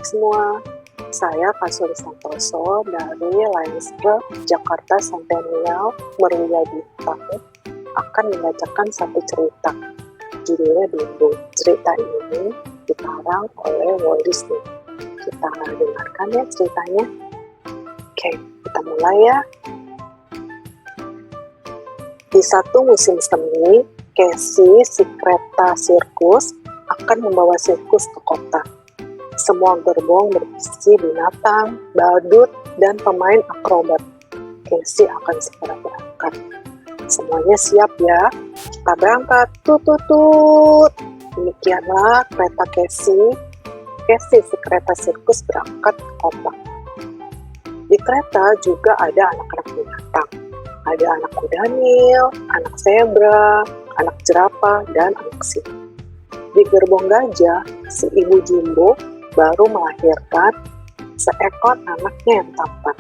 semua, saya Kasuri Santoso dari Lions Club Jakarta Centennial Meruya Bintang akan membacakan satu cerita. Judulnya Dumbo. Cerita ini dikarang oleh Walt Disney. Kita dengarkan ya ceritanya. Oke, kita mulai ya. Di satu musim semi, Casey, si kereta sirkus, akan membawa sirkus ke kota. Semua gerbong berisi binatang, badut, dan pemain akrobat. Casey akan segera berangkat. Semuanya siap ya, kita berangkat, tut-tut-tut. Demikianlah kereta Casey. Casey, si kereta sirkus, berangkat ke kota. Di kereta juga ada anak-anak binatang. Ada anak kuda Nil, anak zebra, anak jerapah, dan anak singa. Di gerbong gajah, si ibu Jumbo baru melahirkan seekor anaknya yang tampan.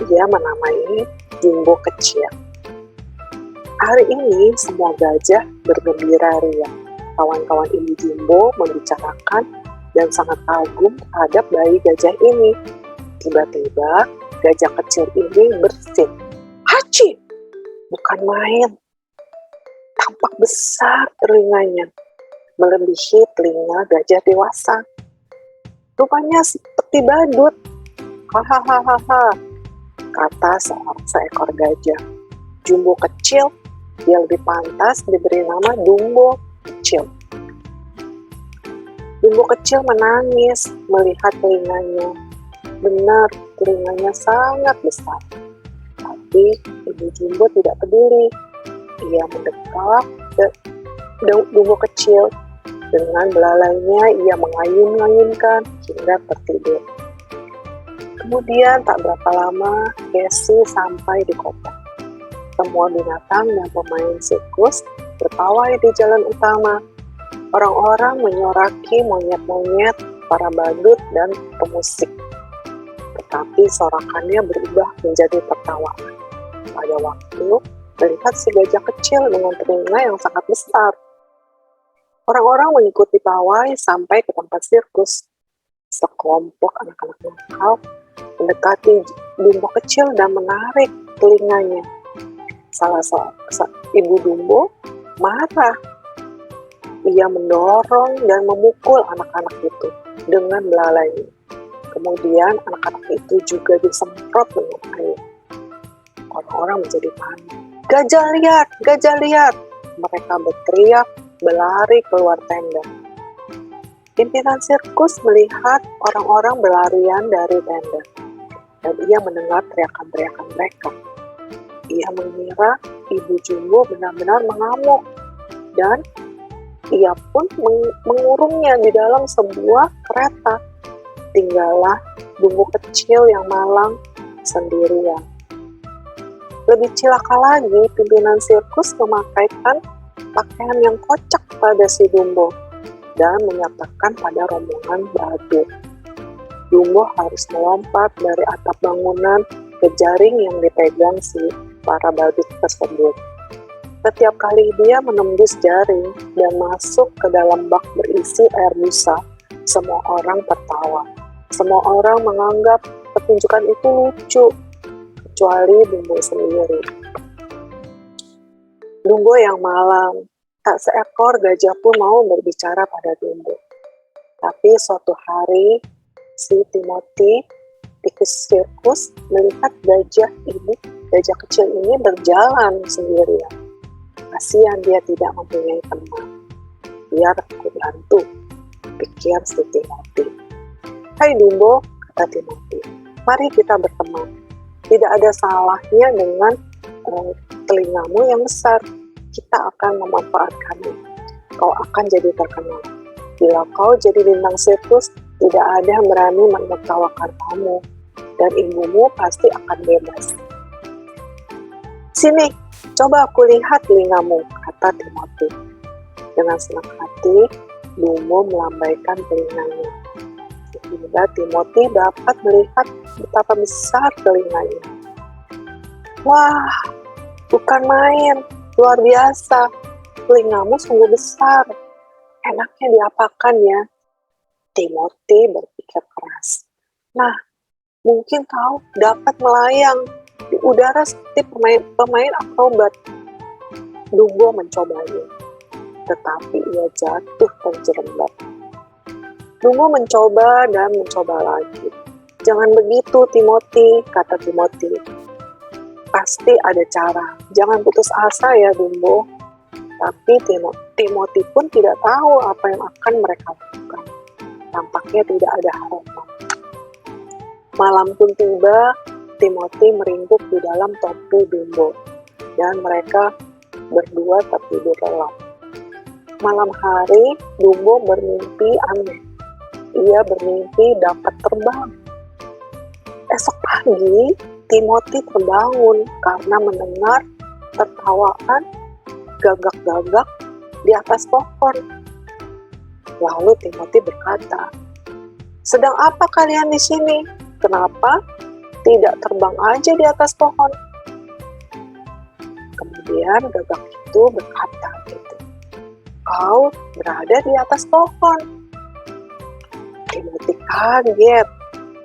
Dia menamai Jumbo kecil. Hari ini semua gajah bergembira ria. Kawan-kawan ibu Jumbo membicarakan dan sangat kagum terhadap bayi gajah ini. Tiba-tiba gajah kecil ini bersin. Haci! Bukan main. Tampak besar telinganya, melebihi telinga gajah dewasa. Rupanya seperti badut. Hahaha, kata seekor gajah. Jumbo kecil, dia lebih pantas diberi nama Dumbo kecil. Dumbo kecil menangis melihat telinganya. Benar, telinganya sangat besar. Tapi ibu Jumbo tidak peduli. Ia mendekat ke Dumbo kecil. Dengan belalainya ia mengayun-ayunkan hingga tertidur. Kemudian tak berapa lama Casey sampai di kota. Semua binatang dan pemain sirkus berpawai di jalan utama. Orang-orang menyoraki monyet-monyet, para badut, dan pemusik. Tetapi sorakannya berubah menjadi tertawaan. Pada waktu melihat si gajah kecil dengan telinga yang sangat besar. Orang-orang mengikuti pawai sampai ke tempat sirkus. Sekelompok anak-anak nakal mendekati Dumbo kecil dan menarik telinganya. Salah ibu Dumbo marah. Ia mendorong dan memukul anak-anak itu dengan belalainya. Kemudian anak-anak itu juga disemprot dengan air. Orang-orang menjadi panik. Gajah lihat, gajah lihat! Mereka berteriak, berlari keluar tenda. Pimpinan sirkus melihat orang-orang berlarian dari tenda, dan ia mendengar teriakan-teriakan mereka. Ia mengira ibu Jumbo benar-benar mengamuk, dan ia pun mengurungnya di dalam sebuah kereta. Tinggallah Dumbo kecil yang malang sendirian. Lebih cilaka lagi, pimpinan sirkus memakaikan pakaian yang kocak pada si Dumbo dan menyatakan pada rombongan badut. Dumbo harus melompat dari atap bangunan ke jaring yang dipegang si para badut tersebut. Setiap kali dia menembus jaring dan masuk ke dalam bak berisi air busa, semua orang tertawa. Semua orang menganggap pertunjukan itu lucu, kecuali Dumbo sendiri. Dumbo yang malang, tak seekor gajah pun mau berbicara pada Dumbo. Tapi suatu hari, si Timothy, tikus sirkus, melihat gajah kecil ini berjalan sendirian. Kasihan dia tidak mempunyai teman. Biar aku bantu, pikir si Timothy. Hai Dumbo, kata Timothy, mari kita berteman. Tidak ada salahnya dengan telingamu yang besar. Kita akan memanfaatkannya. Kau akan jadi terkenal. Bila kau jadi bintang sirkus, tidak ada yang berani menertawakan kamu, dan ibumu pasti akan bebas. Sini, coba aku lihat telingamu, kata Timothy. Dengan senang hati, Dumbo melambaikan telinganya. Sehingga Timothy dapat melihat betapa besar telinganya. Wah, bukan main, luar biasa. Telingamu sungguh besar. Enaknya diapakan ya? Timothy berpikir keras. Nah, mungkin kau dapat melayang di udara seperti pemain akrobat. Dumbo mencobanya, tetapi ia jatuh terjerembab. Dumbo mencoba dan mencoba lagi. Jangan begitu, Timothy, kata Timothy. Pasti ada cara. Jangan putus asa ya, Dumbo. Tapi Timothy pun tidak tahu apa yang akan mereka lakukan. Tampaknya tidak ada harapan. Malam pun tiba, Timothy meringkuk di dalam topi Dumbo, dan mereka berdua tertidur lelap. Malam hari, Dumbo bermimpi aneh. Ia bermimpi dapat terbang. Esok pagi, Timothy terbangun karena mendengar tertawaan gagak-gagak di atas pohon. Lalu Timothy berkata, "Sedang apa kalian di sini? Kenapa tidak terbang aja di atas pohon?" Kemudian gagak itu berkata gitu, "Kau berada di atas pohon." Timothy kaget.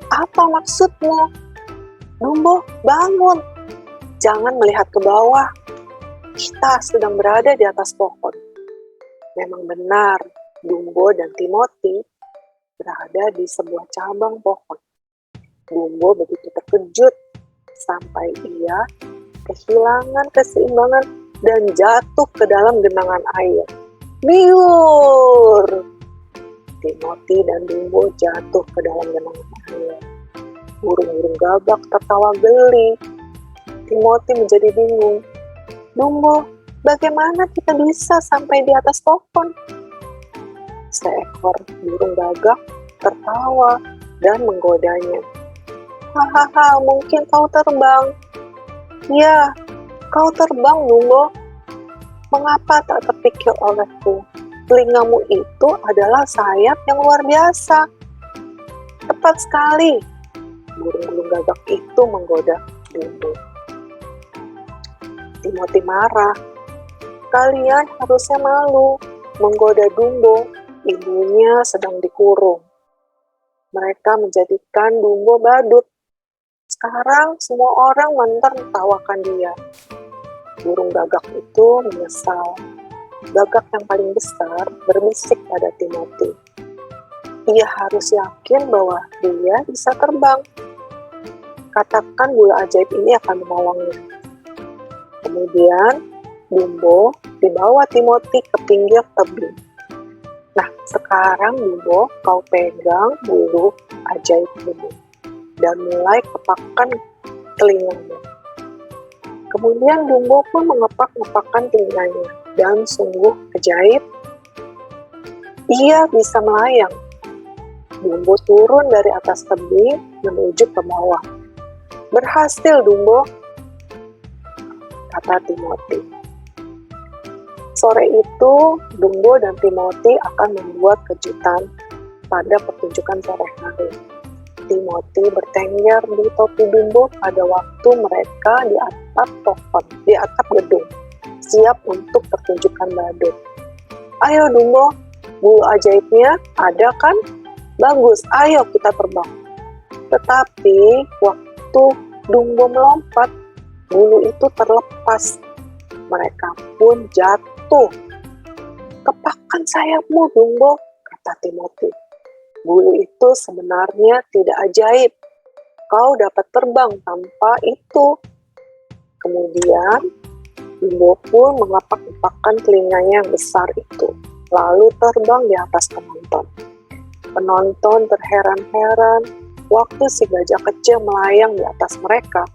"Apa maksudmu?" "Dumbo, bangun. Jangan melihat ke bawah. Kita sedang berada di atas pohon." Memang benar, Dumbo dan Timothy berada di sebuah cabang pohon. Dumbo begitu terkejut sampai ia kehilangan keseimbangan dan jatuh ke dalam genangan air. Liur! Timothy dan Dumbo jatuh ke dalam genangan air. Burung-burung gagak tertawa geli. Timothy menjadi bingung. "Dumbo, bagaimana kita bisa sampai di atas pohon?" Seekor burung gagak tertawa dan menggodanya. "Hahaha, mungkin kau terbang." "Ya, kau terbang, Dumbo. Mengapa tak terpikir olehku? Telingamu itu adalah sayap yang luar biasa." "Tepat sekali." Burung-burung gagak itu menggoda Dumbo. Timothy marah. "Kalian harusnya malu menggoda Dumbo. Ibunya sedang dikurung." Mereka menjadikan Dumbo badut. Sekarang semua orang menertawakan dia. Burung gagak itu menyesal. Gagak yang paling besar berbisik pada Timothy. Ia harus yakin bahwa dia bisa terbang. Katakan bola ajaib ini akan menolongnya. Kemudian, Dumbo dibawa Timothy ke pinggir tebing. "Nah, sekarang Dumbo, kau pegang bulu ajaib ini dan mulai kepakkan telingamu." Kemudian Dumbo pun mengepak-ngepakkan telinganya, dan sungguh ajaib, ia bisa melayang. Dumbo turun dari atas tebing menuju ke bawah. "Berhasil, Dumbo," kata Timothy. Sore itu, Dumbo dan Timothy akan membuat kejutan pada pertunjukan sore hari. Timothy bertengger di topi Dumbo pada waktu mereka di atap pohon, di atap gedung, siap untuk pertunjukan badut. "Ayo Dumbo, bulu ajaibnya ada kan? Bagus, ayo kita terbang." Tetapi waktu Dumbo melompat, bulu itu terlepas. Mereka pun jatuh. "Kepakkan sayapmu, Dumbo," kata Timothy. "Bulu itu sebenarnya tidak ajaib. Kau dapat terbang tanpa itu." Kemudian, Dumbo pun mengepak-ngepakkan telinganya yang besar itu, lalu terbang di atas penonton. Penonton terheran-heran waktu si gajah kecil melayang di atas mereka.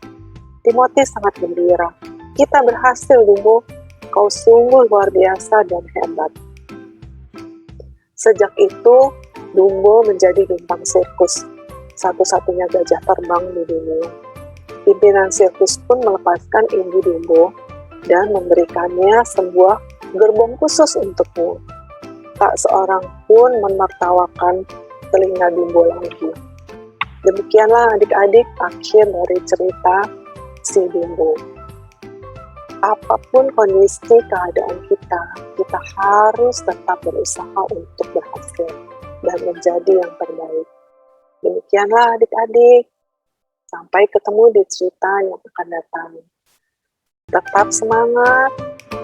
Timothy sangat gembira. "Kita berhasil, Dumbo. Kau sungguh luar biasa dan hebat." Sejak itu, Dumbo menjadi bintang sirkus, satu-satunya gajah terbang di dunia. Pimpinan sirkus pun melepaskan ibu Dumbo dan memberikannya sebuah gerbong khusus untuknya. Tak seorang pun menertawakan telinga Dumbo lagi. Demikianlah adik-adik akhir dari cerita si Dumbo. Apapun kondisi keadaan kita harus tetap berusaha untuk berhasil. dan menjadi yang terbaik. Demikianlah adik-adik. Sampai ketemu di cerita yang akan datang. Tetap semangat,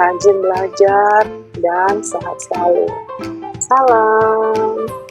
rajin belajar, dan sehat selalu. Salam.